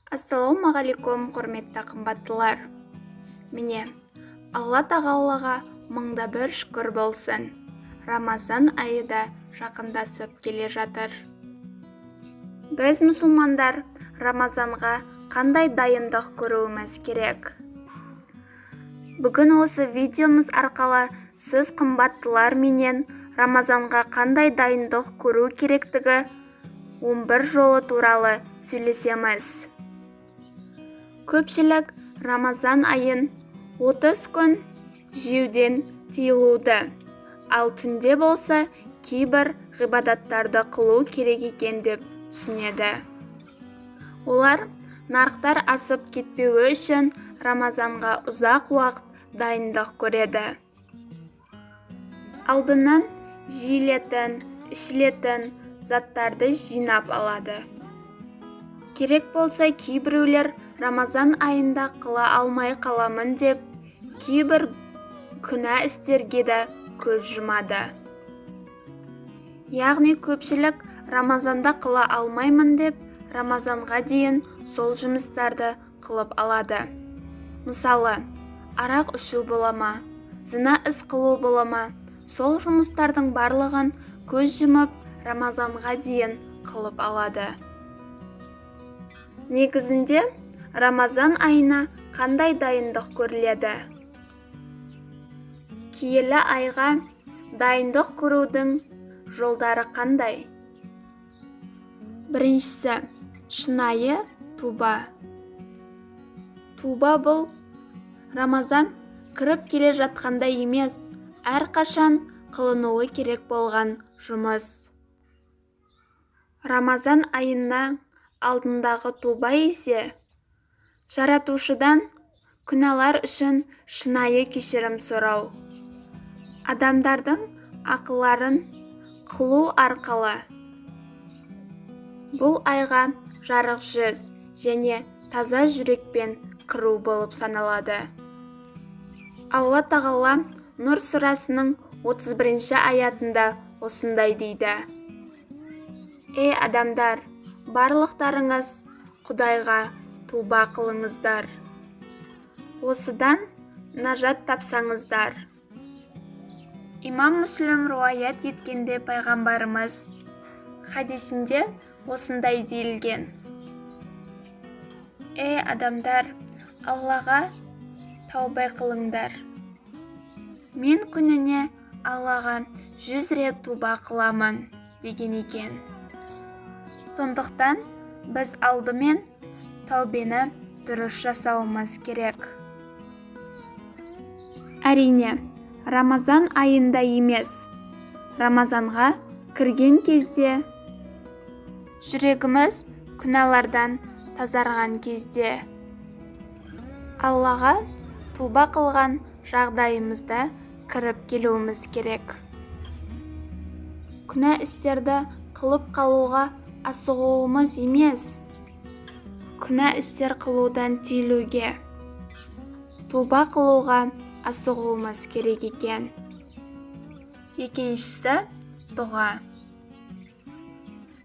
Ассалаумағалейкум, құрметті қымбаттылар. Міне, Алла тағалаға мыңда бір шүкір болсын. Рамазан айы да жақындасып келе жатыр. Біз мұсылмандар Рамазанға қандай дайындық көруіміз керек? Бүгін осы видеомыз арқылы сіз қымбаттылар менен Рамазанға қандай дайындық көру керектігі 11 жолы туралы сөйлесеміз. Көпшілік Рамазан айын 30 күн жеуден тыйылуды, ал түнде болса кейбір ғибадаттарды қылу керек екен деп түсінеді. Олар нарықтар асып кетпеуі үшін Рамазанға ұзақ уақыт дайындық көреді. Алдынан жиілетін, ішілетін заттарды жинап алады. Керек болса кейбіреулер Рамазан айында қыла алмай қаламын деп, кейбір күнә істерге де көз жұмады. Яғни көпшілік Рамазанда қыла алмаймын деп, Рамазанға дейін сол жұмыстарды қылып алады. Мысалы, арақ ішу бола ма, зina іс қылу бола ма, сол жұмыстардың барлығын көз жұмып Рамазанға дейін қылып алады. Негізінде Рамазан айына қандай дайындық көріледі? Киелі айға дайындық көрудің жолдары қандай? Біріншісі, шынайы туба. Туба бұл Рамазан кіріп келе жатқанда емес, әрқашан қылынуы керек болған жұмыс. Рамазан айына алдындағы туба есе, жаратушыдан күнәлар үшін шынайы кешірім сұрау. Адамдардың ақыларын қылу арқылы. Бұл айға жарық жүз және таза жүрекпен кіру болып саналады. Алла тағала Нұр сүрасының 31 аятында осындай дейді. Ей адамдар, барлықтарыңыз Құдайға туба қылыңыздар. Осыдан нажат тапсаңыздар. Имам Мүслім руаят еткенде пайғамбарымыз хадисінде осындай дейілген. Ей адамдар, Аллаға тәубе қылыңдар. Мен күніне Аллаға 100 рет туба қыламын деген екен. Сондықтан біз алдымен тәубені дұрыс жасауымыз керек. Әрине, Рамазан айында емес, Рамазанға кірген кезде, жүрегіміз күнәлардан тазарған кезде, Аллаға туба қылған жағдайымызда кіріп келуіміз керек. Күнә істерді қылып қалуға асығуымыз емес, күнә істер қылудан тыйылуге, туба қылуға асығуымыз керек екен. Екіншісі, дұға.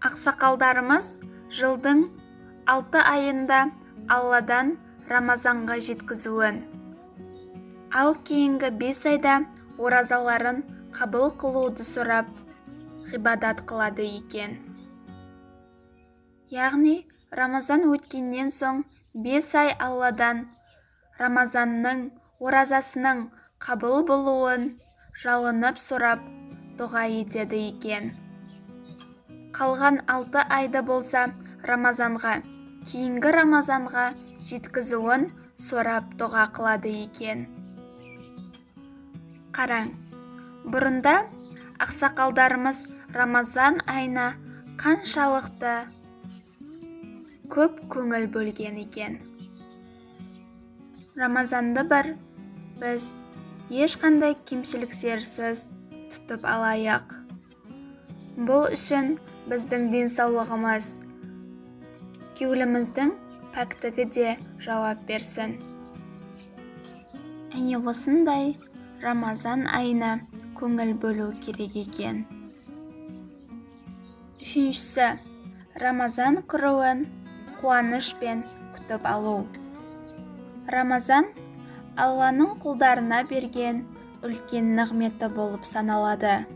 Ақсақалдарымыз жылдың 6 айында Алладан Рамазанға жеткізуін, ал кейінгі 5 айда оразаларын қабыл қылуды сұрап, ғибадат қылады екен. Яғни, Рамазан өткеннен соң 5 ай Алладан Рамазанның оразасының қабыл болуын жалынып сұрап, дұға етеді екен. Қалған 6 айды болса Рамазанға, кейінгі Рамазанға жеткізуін сұрап дұға қылады екен. Қараң, бұрында ақсақалдарымыз Рамазан айына қаншалықты көп көңіл бөлген екен. Рамазанды біз ешқандай кемшіліктерсіз тұтып алайық. Бұл үшін біздің денсаулығымыз, кеуіліміздің пәктігі де жауап берсін. Әне осындай Рамазан айына көңіл бөлу керек екен. Үшіншісі, Рамазан кіруін қуаныш пен күтіп алу. Рамазан Алланың құлдарына берген үлкен нығметі болып саналады.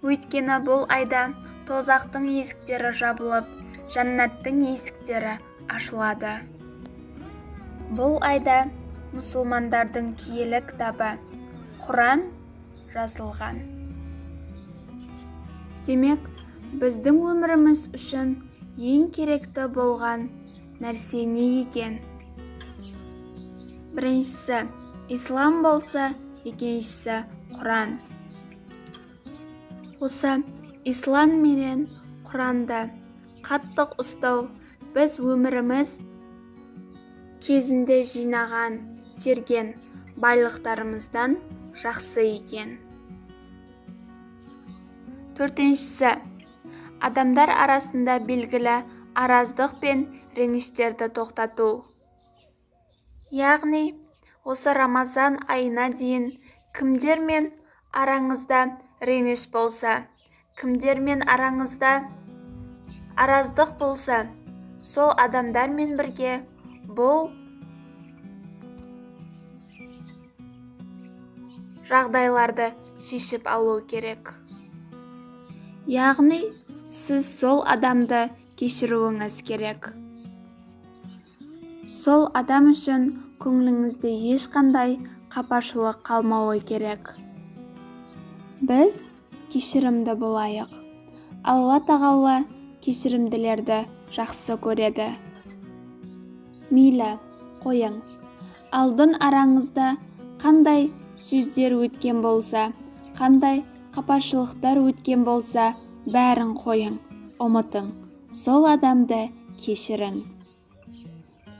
Өйткені бұл айда тозақтың есіктері жабылып, жәннаттың есіктері ашылады. Бұл айда мұсылмандардың киелі кітабы Құран жазылған. Демек, біздің өміріміз үшін ең керекті болған нәрсе не екен? Біріншісі ислам болса, екіншісі Құран. Осы ислам менен Құранды қаттық ұстау біз өміріміз кезінде жинаған, терген байлықтарымыздан жақсы екен. Төртіншісі, адамдар арасында белгілі араздық пен реніштерді тоқтату. Яғни, осы Рамазан айына дейін кімдермен араңызда реніш болса, кімдермен араңызда араздық болса, сол адамдармен бірге бұл жағдайларды шешіп алу керек. Яғни, сіз сол адамды кешіруіңіз керек. Сол адам үшін көңіліңізде ешқандай қапашылық қалмауы керек. Біз кешірімді болайық. Алла тағала кешірімділерді жақсы көреді. Мейлі, қойың. Алдын араңызда қандай сөздер өткен болса, қандай қапашылықтар өткен болса, бәрін қойың, ұмытың. Сол адамды кешірің.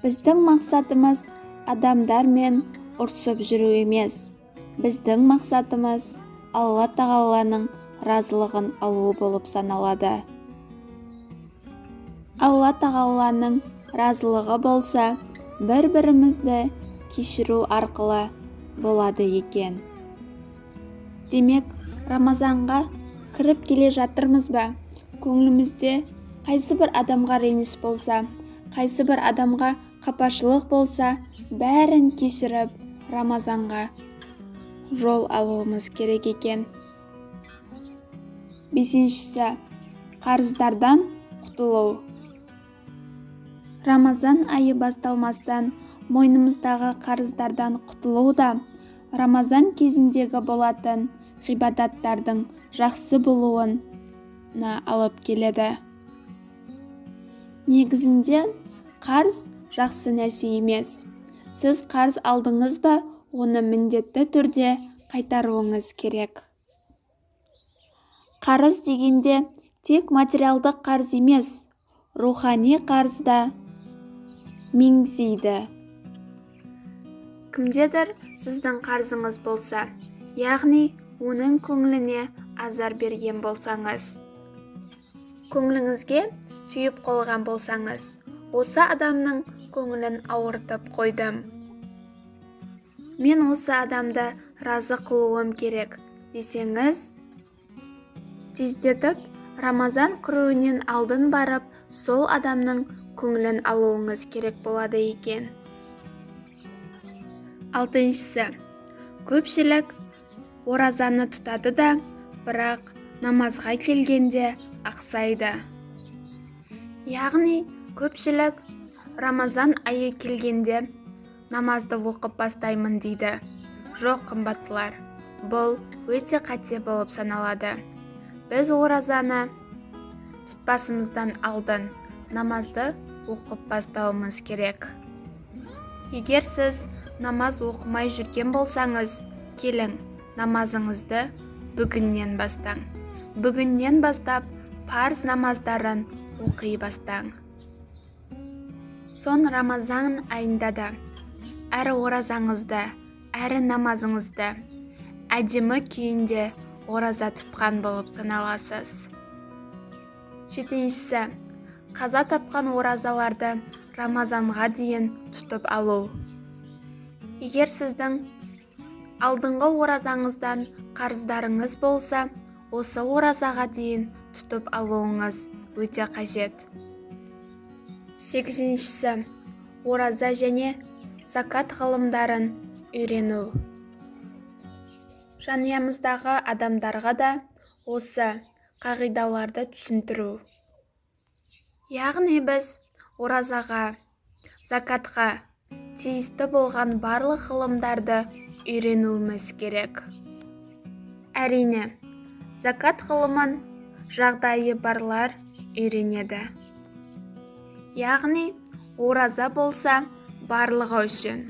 Біздің мақсатымыз адамдармен ұрсып жүру емес. Біздің мақсатымыз Алла тағаланың разылығын алу болып саналады. Алла тағаланың разылығы болса, бір-бірімізді кешіру арқылы болады екен. Демек, Рамазанға кіріп келе жатырмыз ба? Көңілімізде қайсы бір адамға реніш болса, қайсы бір адамға қапашылық болса, бәрін кешіріп Рамазанға жол алуымыз керек екен. Бесіншісі, қарыздардан құтылу. Рамазан айы басталмастан мойнымыздағы қарыздардан құтылу да Рамазан кезіндегі болатын ғибадаттардың жақсы болуына алып келеді. Негізінде қарыз жақсы нәрсе емес. Сіз қарыз алдыңыз ба, оны міндетті түрде қайтаруыңыз керек. Қарыз дегенде тек материалдық қарыз емес, рухани қарыз да меңзейді. Кімдедір сіздің қарзыңыз болса, яғни оның көңіліне азар берген болсаңыз, көңіліңізге түйіп қойған болсаңыз, осы адамның көңілін ауыртып қойдым. Мен осы адамды разы қылуым керек десеңіз, тездетіп Рамазан кіруінен алдын барып, сол адамның көңілін алуыңыз керек болады екен. Алтыншысы, көпшілік оразаны тұтады да, бірақ намазға келгенде ақсайды. Яғни, көпшілік Рамазан айы келгенде намазды оқып бастаймын дейді. Жоқ, қымбаттылар, бұл өте қате болып саналады. Біз оразаны тұтпасымыздан алдын намазды оқып бастауымыз керек. Егер сіз намаз оқымай жүрген болсаңыз, келің, намазыңызды бүгіннен бастаң. Бүгіннен бастап парыз намаздарын оқи бастаң. Сон Рамазан айында да әрі оразаңызды, әрі намазыңызды әдемі күйінде ораза тұтқан болып саналасыз. Жетіншісі, қаза тапқан оразаларды Рамазанға дейін тұтып алу. Егер сіздің алдыңғы оразаңыздан қарыздарыңыз болса, осы оразаға дейін тұтып алуыңыз өте қажет. 8-шісі ораза және закат ғылымдарын үйрену. Жанұямыздағы адамдарға да осы қағидаларды түсіндіру. Яғни біз оразаға, закатқа тиісті болған барлық ғылымдарды үйренуіміз керек. Әрине, закат ғылымын жағдайы барлар үйренеді. Яғни, ораза болса барлығы үшін.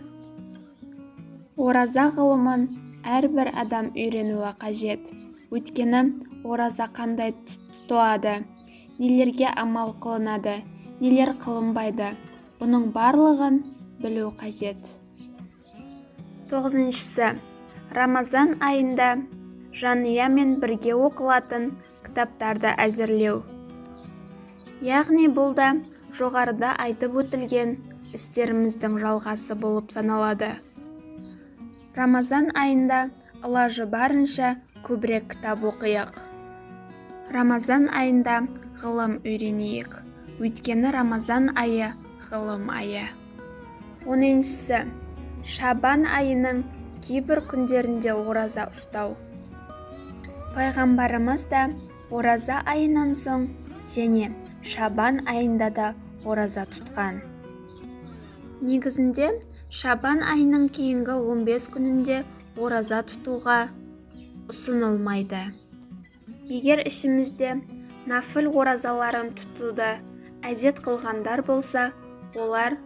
Ораза ғылымын әрбір адам үйренуі қажет. Өйткені ораза қандай тұтылады, нелерге амал қылынады, нелер қылынбайды. Бұның барлығын білу қажет. 9-шісі Рамазан айында жанұямен бірге оқылатын кітаптарды әзірлеу. Яғни бұл да жоғарыда айтып өтілген істеріміздің жалғасы болып саналады. Рамазан айында ылажы барынша көбірек кітап оқиық. Рамазан айында ғылым үйренейік. Өйткені Рамазан айы ғылым айы. 10-шісі Шабан айының кейбір күндерінде ораза ұстау. Пайғамбарымыз да ораза айынан соң және Шабан айында да ораза тұтқан. Негізінде Шабан айының кейінгі 15 күнінде ораза тұтуға ұсынылмайды. Егер ішімізде нафіл оразаларын тұтуды әдет қылғандар болса, олар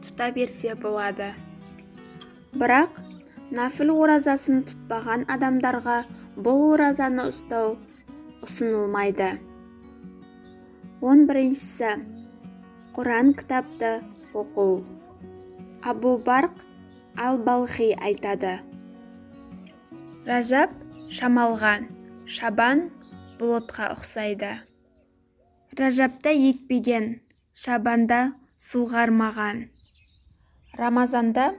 тұта берсе болады. Бірақ нафіл оразасын тұтпаған адамдарға бұл оразаны ұстау ұсынылмайды. 11-шісі Құран кітапты оқу. Абу Барқ Ал-Балхи айтады: Ражаб шамалға, Шабан бұлытқа ұқсайды. Ражабта екпеген, Шабанда суғармаған. Рамазанда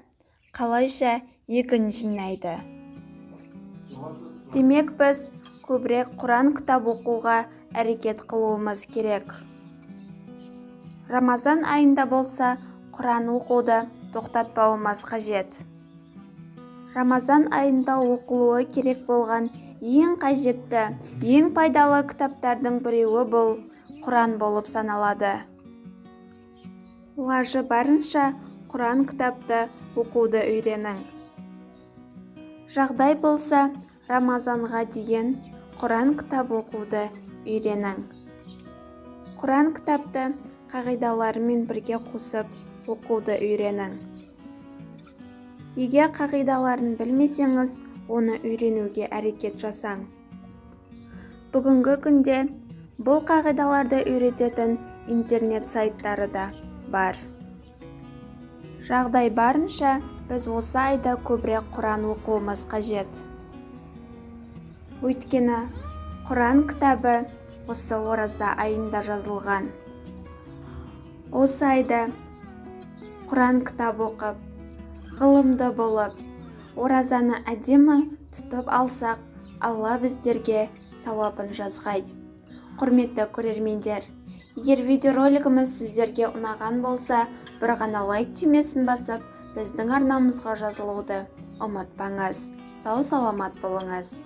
қалайша егін жинайды. Демек біз көбірек Құран кітап оқуға әрекет қылуымыз керек. Рамазан айында болса, Құран оқуды тоқтатпауымыз қажет. Рамазан айында оқылуы керек болған ең қажетті, ең пайдалы кітаптардың біреуі бұл Құран болып саналады. Ылажы барынша Құран кітапты оқуды үйренің. Жағдай болса, Рамазанға дейін Құран кітап оқуды үйренің. Құран кітапты қағидаларымен бірге қосып оқуды үйренің. Егер қағидаларын білмесеңіз, оны үйренуге әрекет жасаң. Бүгінгі күнде бұл қағидаларды үйрететін интернет сайттары да бар. Жағдай барынша біз осы айда көбірек Құран оқуымыз қажет. Өйткені Құран кітабы осы ораза айында жазылған. Осы айда Құран кітап оқып, ғылымды болып, оразаны әдемі тұтып алсақ, Алла біздерге сауабын жазғай. Құрметті көрермендер, егер видеоролигіміз сіздерге ұнаған болса, бір ғана лайк түймесін басып, біздің арнамызға жазылуды ұмытпаңыз. Сау саламат болыңыз.